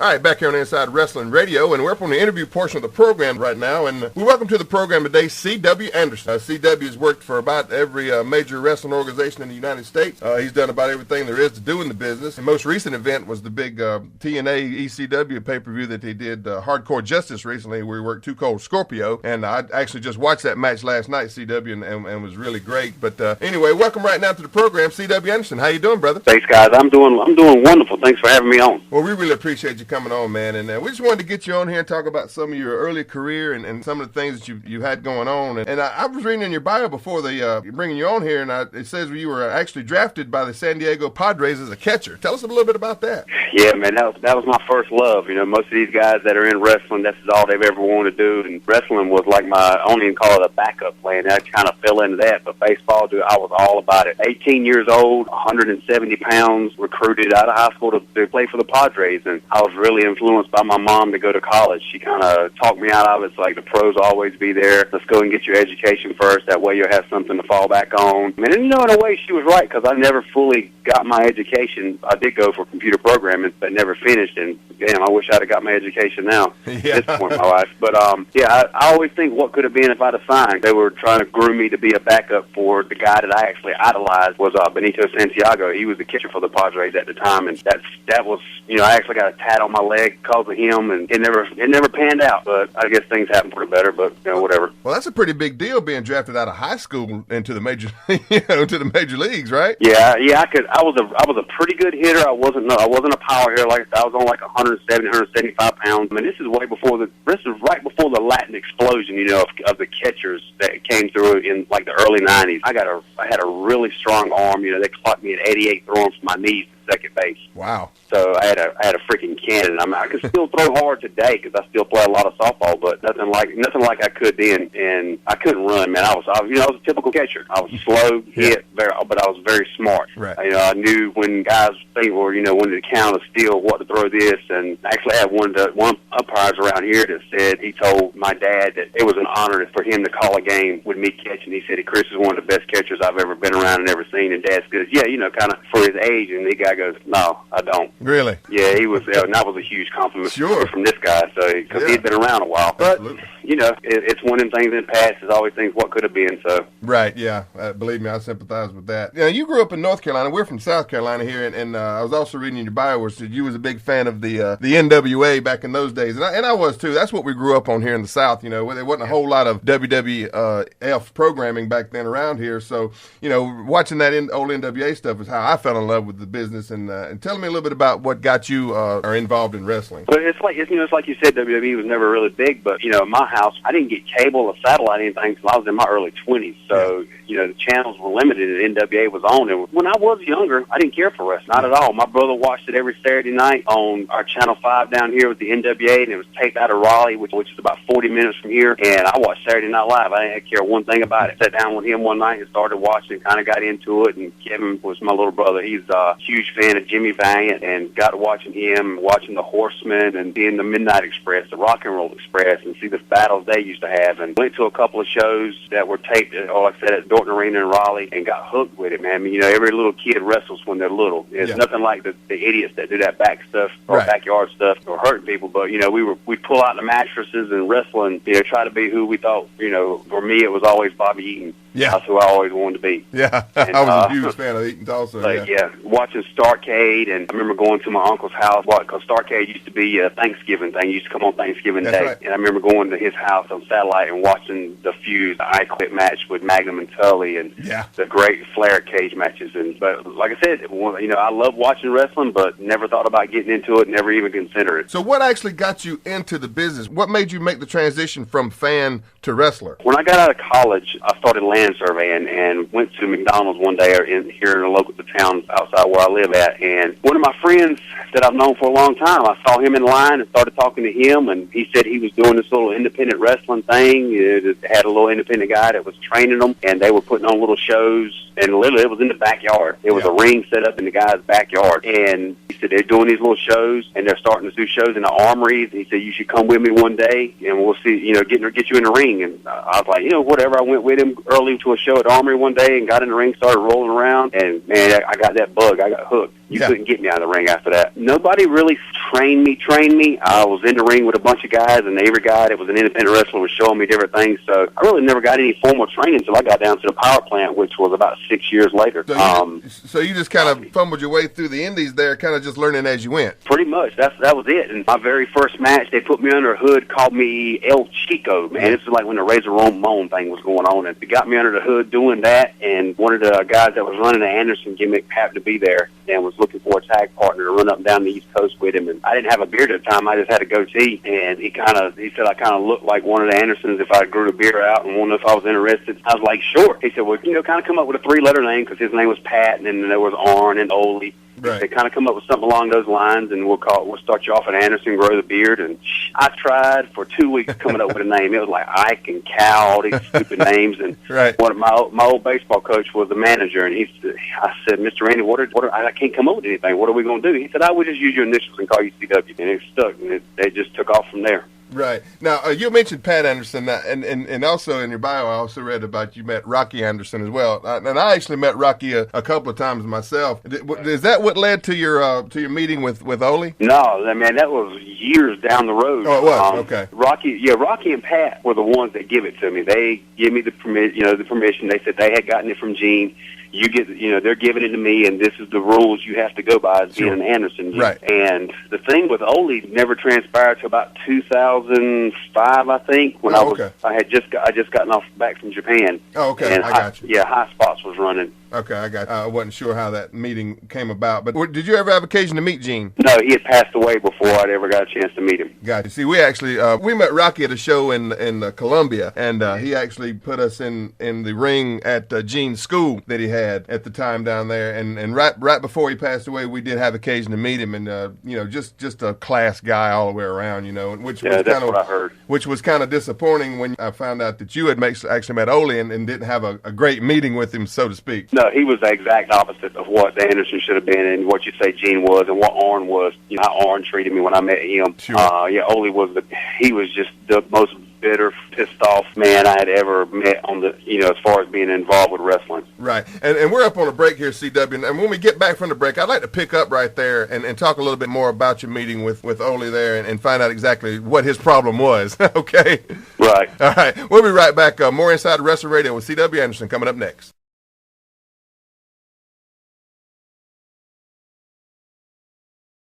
All right, back here on Inside Wrestling Radio, and we're up on the interview portion of the program right now, and we welcome to the program today CW Anderson. CW has worked for about every major wrestling organization in the United States. He's done about everything there is to do in the business. The most recent event was the big TNA ECW pay-per-view that they did, Hardcore Justice, recently, where he worked Too Cold Scorpio, and I actually just watched that match last night, CW, and was really great. But anyway, welcome right now to the program, CW Anderson. How you doing, brother? Thanks, guys. I'm doing wonderful. Thanks for having me on. Well, we really appreciate you coming on, man, and we just wanted to get you on here and talk about some of your early career and some of the things that you had going on. And I was reading in your bio before they bringing you on here, and it says you were actually drafted by the San Diego Padres as a catcher. Tell us a little bit about that. Yeah, man, that was my first love. You know, most of these guys that are in wrestling, that's all they've ever wanted to do. And wrestling was like I don't even call it a backup plan. I kind of fell into that. But baseball, dude, I was all about it. 18 years old, 170 pounds, recruited out of high school to play for the Padres, and I was really influenced by my mom to go to college. She kind of talked me out of it. It's like the pros always be there. Let's go and get your education first. That way you'll have something to fall back on. And you know, in a way, she was right, because I never fully got my education. I did go for computer programming, but never finished. And damn, I wish I'd have got my education now at this point in my life. But yeah, I always think what could have been if I'd have signed. They were trying to groom me to be a backup for the guy that I actually idolized, was Benito Santiago. He was the catcher for the Padres at the time, and that was, you know, I actually got a tat on my leg because of him, and it never panned out. But I guess things happen for the better. But you know, whatever. Well, that's a pretty big deal, being drafted out of high school into the major, into the major leagues, right? Yeah. I was a pretty good hitter. I wasn't a power hitter. Like I was on like 170, 175 pounds. I mean, this is right before the Latin explosion, you know, of the catchers that came through in like the early '90s. I had a really strong arm. You know, they clocked me at 88 throwing from my knees to second base. Wow. So I had a freaking cannon. I mean, I can still throw hard today because I still play a lot of softball, but nothing like I could then. And I couldn't run, man. I was a typical catcher. I was slow, hit, but I was very smart. Right. You know, I knew when guys wanted to count a steal, what to throw this. And actually, I had one umpires around here that said he told my dad that it was an honor for him to call a game with me catching. He said Chris is one of the best catchers I've ever been around and ever seen. And Dad goes, yeah, you know, kind of for his age. And the guy goes, no, I don't. Really? Yeah, he was, and that was a huge compliment from this guy, so because he'd been around a while. But you know, it's one of them things in the past. Is always things what could have been. So right, yeah, believe me, I sympathize with that. Yeah, you grew up in North Carolina. We're from South Carolina here, and I was also reading in your bio where you was a big fan of the NWA back in those days, and I was too. That's what we grew up on here in the South. You know, where there wasn't a whole lot of WWF programming back then around here. So you know, watching that old NWA stuff is how I fell in love with the business. And tell me a little bit about what got you are involved in wrestling. But it's like you said, WWE was never really big. But you know, in my house, I didn't get cable or satellite anything until I was in my early 20s. So you know, the channels were limited, and NWA was on. And when I was younger, I didn't care for wrestling, not at all. My brother watched it every Saturday night on our Channel 5 down here with the NWA, and it was taped out of Raleigh, which is about 40 minutes from here. And I watched Saturday Night Live. I didn't care one thing about it. Sat down with him one night and started watching, kind of got into it. And Kevin was my little brother. He's a huge fan of Jimmy Valiant, and got watching him, watching the Horsemen, and seeing the Midnight Express, the Rock and Roll Express, and see the battles they used to have. And went to a couple of shows that were taped, like I said, at Dorton Arena in Raleigh, and got hooked with it, man. I mean, you know, every little kid wrestles when they're little. It's nothing like the idiots that do that back stuff or backyard stuff or hurting people. But you know, we'd pull out the mattresses and wrestle, and you know, try to be who we thought. You know, for me, it was always Bobby Eaton. Yeah, that's who I always wanted to be. Yeah, and, I was a huge fan of Eaton's also. Like, watching Starrcade, and I remember going to my uncle's house because Starrcade used to be a Thanksgiving thing. It used to come on Thanksgiving Day, right. And I remember going to his house on satellite and watching the Fuse, the I Quit match with Magnum and Tully, and the great Flair cage matches. But like I said, you know, I love watching wrestling, but never thought about getting into it. Never even considered it. So, what actually got you into the business? What made you make the transition from fan to wrestler? When I got out of college, I started land surveying and went to McDonald's one day here in the local town outside where I live at. And one of my friends that I've known for a long time, I saw him in line and started talking to him. And he said he was doing this little independent wrestling thing. It had a little independent guy that was training them, and they were putting on little shows. And literally, it was in the backyard. It was a ring set up in the guy's backyard. And he said they're doing these little shows, and they're starting to do shows in the armories. He said, you should come with me one day, and we'll see, you know, get you in the ring. And I was like, you know, whatever. I went with him early Ole to a show at Armory one day and got in the ring, started rolling around, and man, I got that bug. I got hooked. You couldn't get me out of the ring after that. Nobody really trained me. I was in the ring with a bunch of guys, and every guy that was an independent wrestler was showing me different things. So I really never got any formal training until I got down to the power plant, which was about 6 years later. So you just kind of fumbled your way through the indies there, kind of just learning as you went. Pretty much. That was it. And my very first match, they put me under a hood, called me El Chico, man. This was like when the Razor Ramon thing was going on. And they got me under the hood doing that, and one of the guys that was running the Anderson gimmick happened to be there and was looking for a tag partner to run up and down the East Coast with him. And I didn't have a beard at the time. I just had a goatee. And he said I kind of looked like one of the Andersons if I grew the beard out and wanted if I was interested. I was like, sure. He said, well, kind of come up with a 3-letter name, because his name was Pat, and then there was Arn and Ole. Right. They kind of come up with something along those lines, and we'll start you off at Anderson, grow the beard. And I tried for 2 weeks coming up with a name. It was like Ike and Cal, all these stupid names. And right. One of my old baseball coach was the manager, and I said, Mr. Randy, I can't come up with anything. What are we going to do? He said, I would just use your initials and call you CW. And it stuck, and they just took off from there. Right. Now, you mentioned Pat Anderson, and also in your bio, I also read about you met Rikki Anderson as well. And I actually met Rikki a couple of times myself. Is that what led to your meeting with Ole? No, man, that was years down the road. Oh, it was? Okay. Rikki and Pat were the ones that give it to me. They gave me the permission. They said they had gotten it from Gene. They're giving it to me, and this is the rules you have to go by as being an Anderson. Right. And the thing with Ole never transpired to about 2005, I think, when I had just gotten back from Japan. Oh, okay. And I got you. Yeah, High Spots was running. Okay, I got you. I wasn't sure how that meeting came about, but did you ever have occasion to meet Gene? No, he had passed away before I'd ever got a chance to meet him. Got you. See, we actually we met Rikki at a show in Columbia, and he actually put us in the ring at Gene's school that he had at the time down there, and right before he passed away, we did have occasion to meet him, and just a class guy all the way around, which was that's what I heard. Which was kind of disappointing when I found out that you had actually met Ole and didn't have a great meeting with him, so to speak. No, he was the exact opposite of what Anderson should have been, and what you say Gene was, and what Arn was. How Arn treated me when I met him. Sure. Ole was just the most bitter, pissed off man I had ever met on as far as being involved with wrestling. Right. And we're up on a break here, CW. And when we get back from the break, I'd like to pick up right there and talk a little bit more about your meeting with Ole there and find out exactly what his problem was. Okay? Right. All right. We'll be right back. More Inside Wrestling Radio with CW Anderson coming up next.